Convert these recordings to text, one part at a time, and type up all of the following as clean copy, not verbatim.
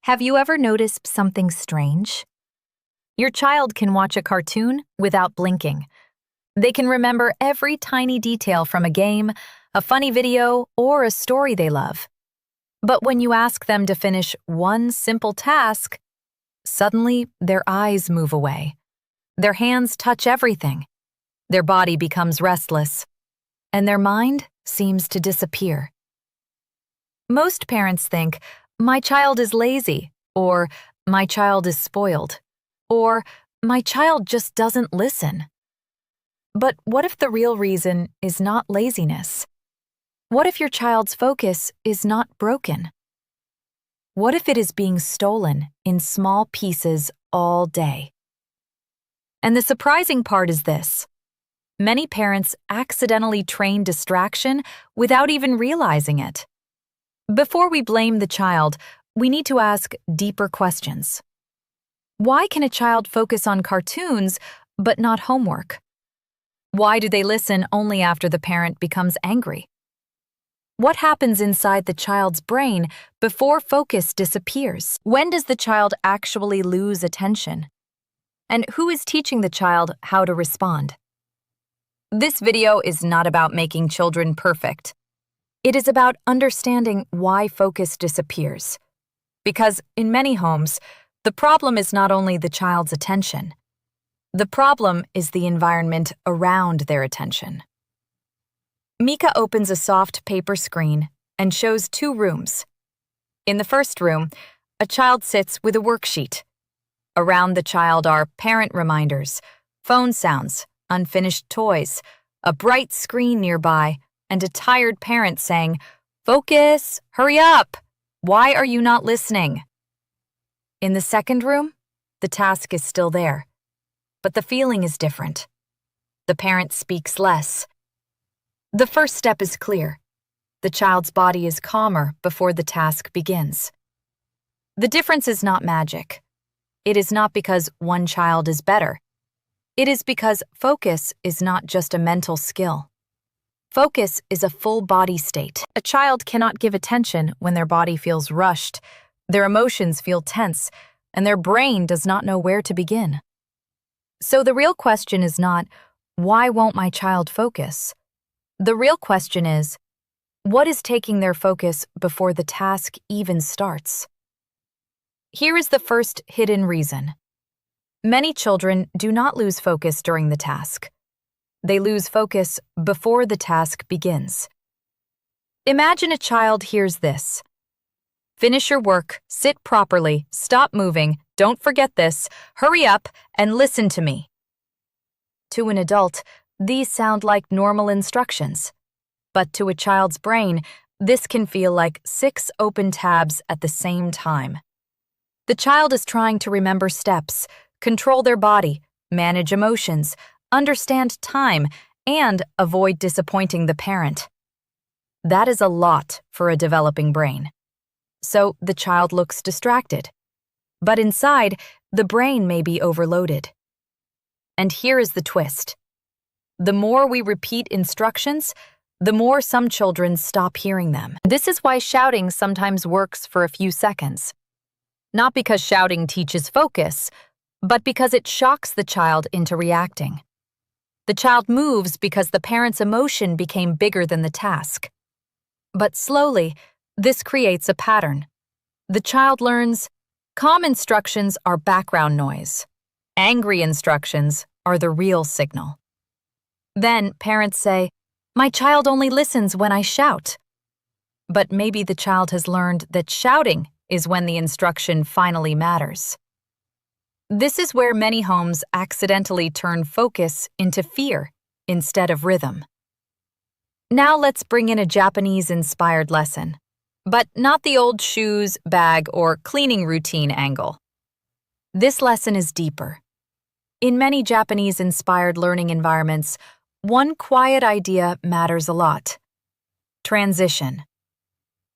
Have you ever noticed something strange? Your child can watch a cartoon without blinking. They can remember every tiny detail from a game, a funny video, or a story they love. But when you ask them to finish one simple task, suddenly their eyes move away. Their hands touch everything. Their body becomes restless, and their mind seems to disappear. Most parents think, "My child is lazy," or "My child is spoiled," or "My child just doesn't listen." But what if the real reason is not laziness? What if your child's focus is not broken? What if it is being stolen in small pieces all day? And the surprising part is this: many parents accidentally train distraction without even realizing it. Before we blame the child, we need to ask deeper questions. Why can a child focus on cartoons but not homework? Why do they listen only after the parent becomes angry? What happens inside the child's brain before focus disappears? When does the child actually lose attention? And who is teaching the child how to respond? This video is not about making children perfect. It is about understanding why focus disappears. Because in many homes, the problem is not only the child's attention. The problem is the environment around their attention. Mika opens a soft paper screen and shows two rooms. In the first room, a child sits with a worksheet. Around the child are parent reminders, phone sounds, unfinished toys, a bright screen nearby, and a tired parent saying, "Focus, hurry up! Why are you not listening?" In the second room, the task is still there, but the feeling is different. The parent speaks less. The first step is clear. The child's body is calmer before the task begins. The difference is not magic. It is not because one child is better. It is because focus is not just a mental skill. Focus is a full body state. A child cannot give attention when their body feels rushed, their emotions feel tense, and their brain does not know where to begin. So the real question is not, "Why won't my child focus?" The real question is, what is taking their focus before the task even starts? Here is the first hidden reason. Many children do not lose focus during the task. They lose focus before the task begins. Imagine a child hears this: "Finish your work, sit properly, stop moving, don't forget this, hurry up, and listen to me." To an adult, these sound like normal instructions. But to a child's brain, this can feel like 6 open tabs at the same time. The child is trying to remember steps, control their body, manage emotions, understand time, and avoid disappointing the parent. That is a lot for a developing brain. So the child looks distracted. But inside, the brain may be overloaded. And here is the twist. The more we repeat instructions, the more some children stop hearing them. This is why shouting sometimes works for a few seconds. Not because shouting teaches focus, but because it shocks the child into reacting. The child moves because the parent's emotion became bigger than the task. But slowly, this creates a pattern. The child learns, calm instructions are background noise. Angry instructions are the real signal. Then parents say, "My child only listens when I shout." But maybe the child has learned that shouting is when the instruction finally matters. This is where many homes accidentally turn focus into fear instead of rhythm. Now let's bring in a Japanese-inspired lesson, but not the old shoes, bag, or cleaning routine angle. This lesson is deeper. In many Japanese-inspired learning environments, one quiet idea matters a lot: transition.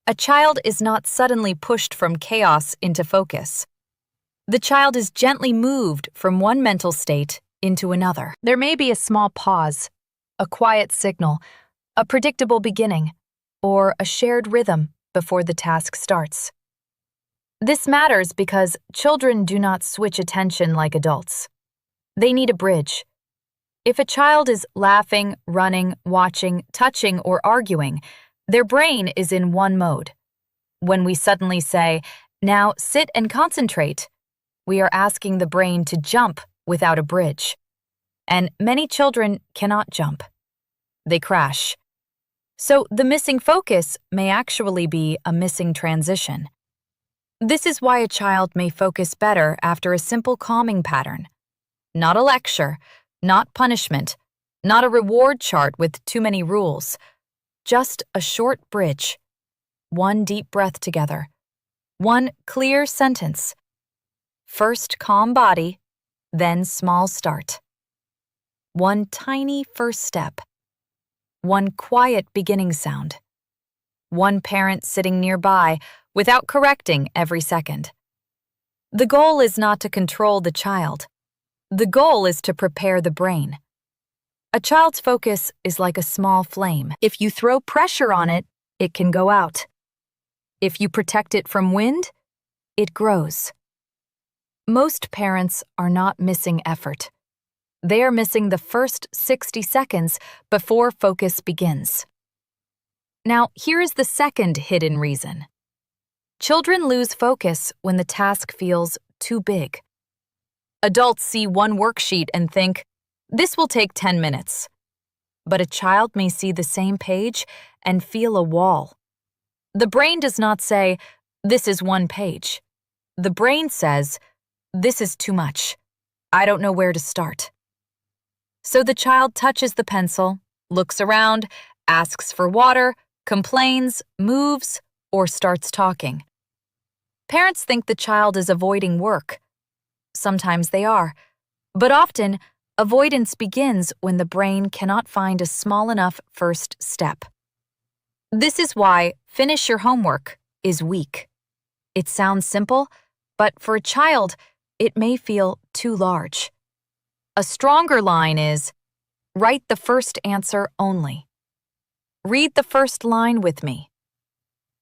A child is not suddenly pushed from chaos into focus. The child is gently moved from one mental state into another. There may be a small pause, a quiet signal, a predictable beginning, or a shared rhythm before the task starts. This matters because children do not switch attention like adults. They need a bridge. If a child is laughing, running, watching, touching, or arguing, their brain is in one mode. When we suddenly say, "Now sit and concentrate," we are asking the brain to jump without a bridge. And many children cannot jump. They crash. So the missing focus may actually be a missing transition. This is why a child may focus better after a simple calming pattern. Not a lecture, not punishment, not a reward chart with too many rules. Just a short bridge. One deep breath together. One clear sentence. First calm body, then small start. One tiny first step. One quiet beginning sound. One parent sitting nearby without correcting every second. The goal is not to control the child. The goal is to prepare the brain. A child's focus is like a small flame. If you throw pressure on it, it can go out. If you protect it from wind, it grows. Most parents are not missing effort. They are missing the first 60 seconds before focus begins. Now, here is the second hidden reason. Children lose focus when the task feels too big. Adults see one worksheet and think, "This will take 10 minutes." But a child may see the same page and feel a wall. The brain does not say, "This is one page." The brain says, "This is too much. I don't know where to start." So the child touches the pencil, looks around, asks for water, complains, moves, or starts talking. Parents think the child is avoiding work. Sometimes they are, but often avoidance begins when the brain cannot find a small enough first step. This is why "finish your homework" is weak. It sounds simple, but for a child, it may feel too large. A stronger line is, "Write the first answer only." Read the first line with me.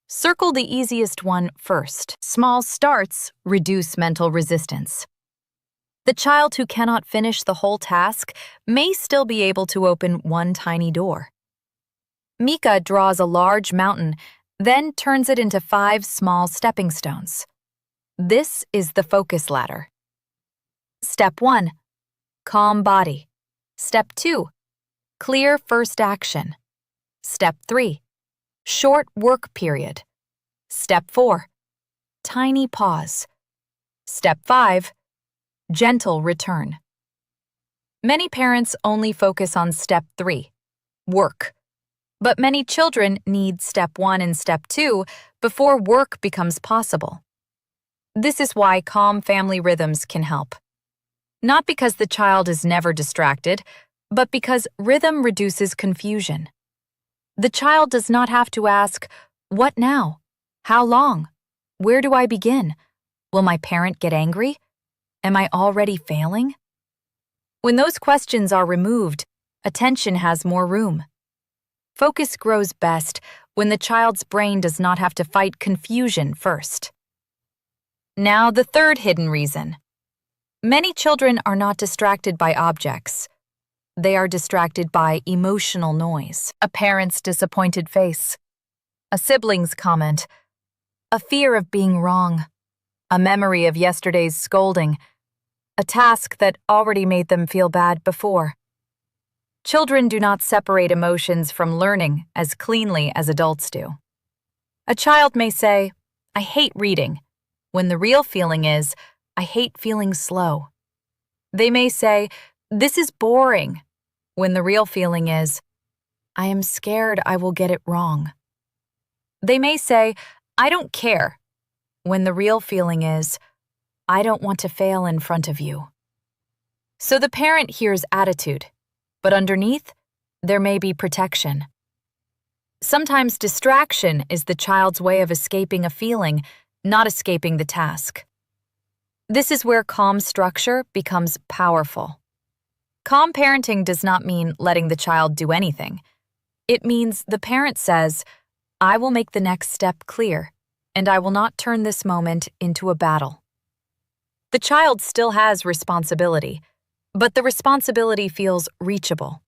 Circle the easiest one first. Small starts reduce mental resistance. The child who cannot finish the whole task may still be able to open one tiny door. Mika draws a large mountain, then turns it into 5 small stepping stones. This is the focus ladder. Step 1. Calm body. Step 2. Clear first action. Step 3. Short work period. Step 4. Tiny pause. Step 5. Gentle return. Many parents only focus on Step 3, work. But many children need Step 1 and Step 2 before work becomes possible. This is why calm family rhythms can help. Not because the child is never distracted, but because rhythm reduces confusion. The child does not have to ask, "What now? How long? Where do I begin? Will my parent get angry? Am I already failing?" When those questions are removed, attention has more room. Focus grows best when the child's brain does not have to fight confusion first. Now, the third hidden reason. Many children are not distracted by objects. They are distracted by emotional noise. A parent's disappointed face. A sibling's comment. A fear of being wrong. A memory of yesterday's scolding. A task that already made them feel bad before. Children do not separate emotions from learning as cleanly as adults do. A child may say, "I hate reading," when the real feeling is, "I hate feeling slow." They may say, "This is boring," when the real feeling is, "I am scared I will get it wrong." They may say, "I don't care," when the real feeling is, "I don't want to fail in front of you." So the parent hears attitude, but underneath, there may be protection. Sometimes distraction is the child's way of escaping a feeling, not escaping the task. This is where calm structure becomes powerful. Calm parenting does not mean letting the child do anything. It means the parent says, "I will make the next step clear. and I will not turn this moment into a battle. The child still has responsibility, but the responsibility feels reachable.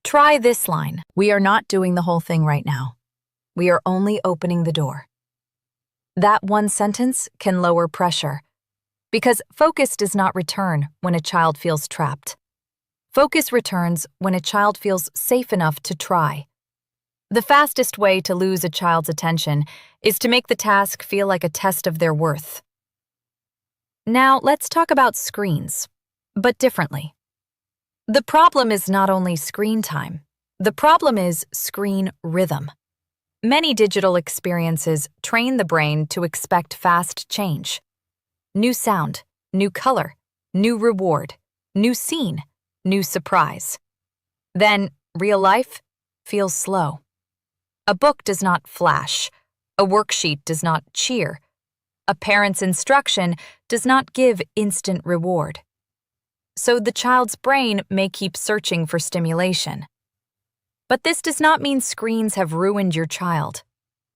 Try this line. We are not doing the whole thing right now. We are only opening the door. That one sentence can lower pressure, because focus does not return when a child feels trapped. Focus returns when a child feels safe enough to try. The fastest way to lose a child's attention is to make the task feel like a test of their worth. Now, let's talk about screens, but differently. The problem is not only screen time. The problem is screen rhythm. Many digital experiences train the brain to expect fast change. New sound, new color, new reward, new scene, new surprise. Then, real life feels slow. A book does not flash. A worksheet does not cheer. A parent's instruction does not give instant reward. So the child's brain may keep searching for stimulation. But this does not mean screens have ruined your child.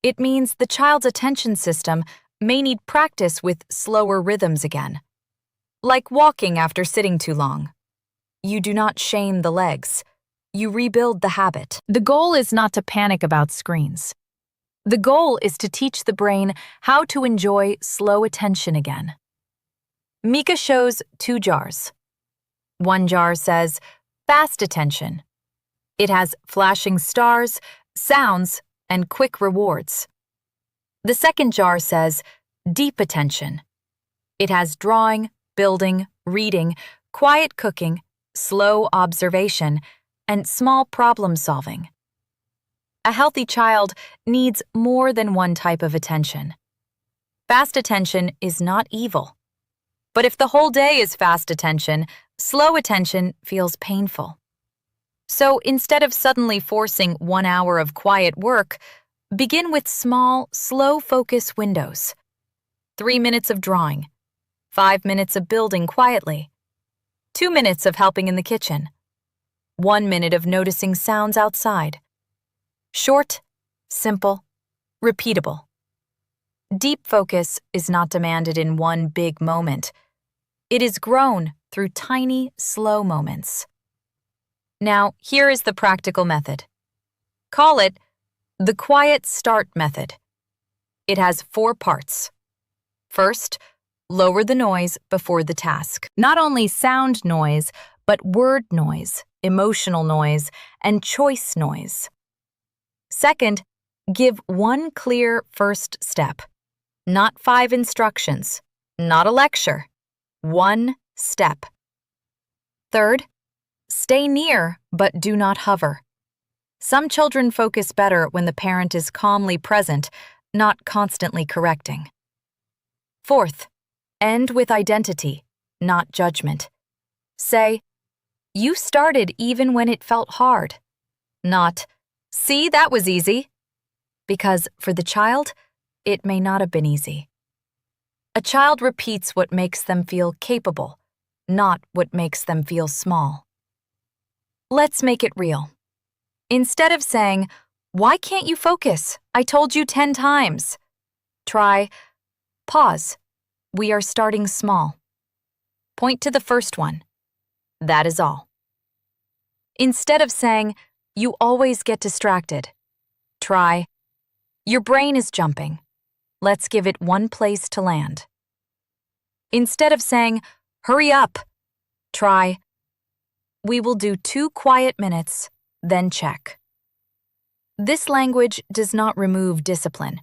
It means the child's attention system may need practice with slower rhythms again. Like walking after sitting too long. You do not shame the legs. You rebuild the habit. The goal is not to panic about screens. The goal is to teach the brain how to enjoy slow attention again. Mika shows 2 jars. One jar says, fast attention. It has flashing stars, sounds, and quick rewards. The second jar says, deep attention. It has drawing, building, reading, quiet cooking, slow observation, and small problem solving. A healthy child needs more than one type of attention. Fast attention is not evil. But if the whole day is fast attention, slow attention feels painful. So instead of suddenly forcing 1 hour of quiet work, begin with small, slow focus windows. 3 minutes of drawing, 5 minutes of building quietly, 2 minutes of helping in the kitchen, 1 minute of noticing sounds outside. Short, simple, repeatable. Deep focus is not demanded in one big moment. It is grown through tiny, slow moments. Now, here is the practical method. Call it the Quiet Start Method. It has 4 parts. First, lower the noise before the task. Not only sound noise, but word noise, emotional noise, and choice noise. Second, give one clear first step. Not 5 instructions, not a lecture. 1 step. Third, stay near but do not hover. Some children focus better when the parent is calmly present, not constantly correcting. Fourth, end with identity, not judgment. Say, you started even when it felt hard. Not, see, that was easy. Because for the child, it may not have been easy. A child repeats what makes them feel capable, not what makes them feel small. Let's make it real. Instead of saying, why can't you focus? I told you 10 times. Try, pause. We are starting small. Point to the first one. That is all. Instead of saying, you always get distracted. Try, your brain is jumping. Let's give it one place to land. Instead of saying, hurry up. Try, we will do 2 quiet minutes, then check. This language does not remove discipline.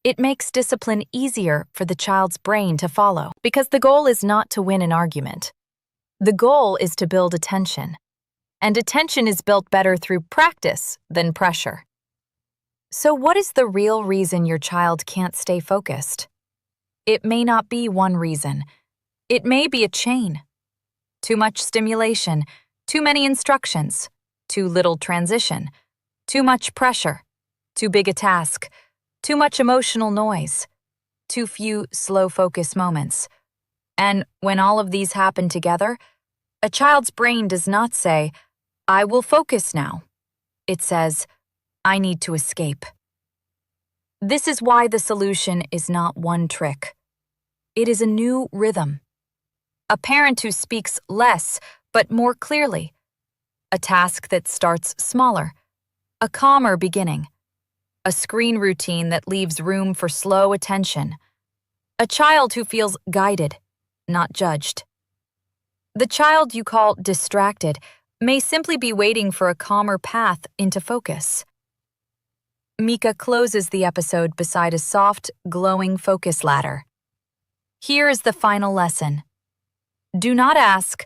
It makes discipline easier for the child's brain to follow, because the goal is not to win an argument. The goal is to build attention, and attention is built better through practice than pressure. So what is the real reason your child can't stay focused? It may not be one reason. It may be a chain. Too much stimulation, too many instructions, too little transition, too much pressure, too big a task, too much emotional noise, too few slow focus moments. And when all of these happen together, a child's brain does not say, I will focus now. It says, I need to escape. This is why the solution is not one trick. It is a new rhythm. A parent who speaks less but more clearly. A task that starts smaller. A calmer beginning. A screen routine that leaves room for slow attention. A child who feels guided, not judged. The child you call distracted may simply be waiting for a calmer path into focus. Mika closes the episode beside a soft, glowing focus ladder. Here is the final lesson. Do not ask,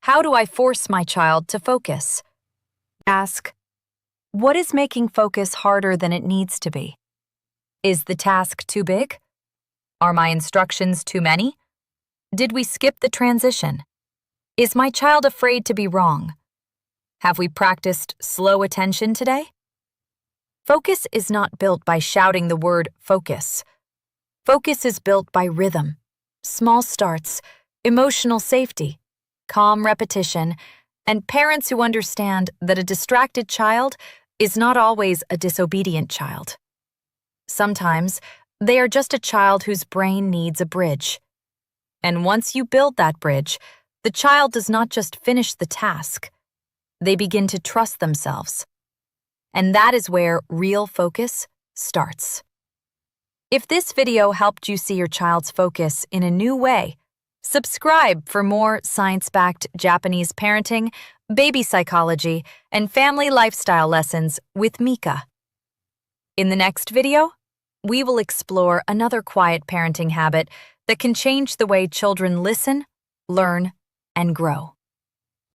how do I force my child to focus? Ask, what is making focus harder than it needs to be? Is the task too big? Are my instructions too many? Did we skip the transition? Is my child afraid to be wrong? Have we practiced slow attention today? Focus is not built by shouting the word focus. Focus is built by rhythm, small starts, emotional safety, calm repetition, and parents who understand that a distracted child is not always a disobedient child. Sometimes, they are just a child whose brain needs a bridge. And once you build that bridge, the child does not just finish the task. They begin to trust themselves. And that is where real focus starts. If this video helped you see your child's focus in a new way, subscribe for more science-backed Japanese parenting, baby psychology, and family lifestyle lessons with Mika. In the next video, we will explore another quiet parenting habit that can change the way children listen, learn, and grow.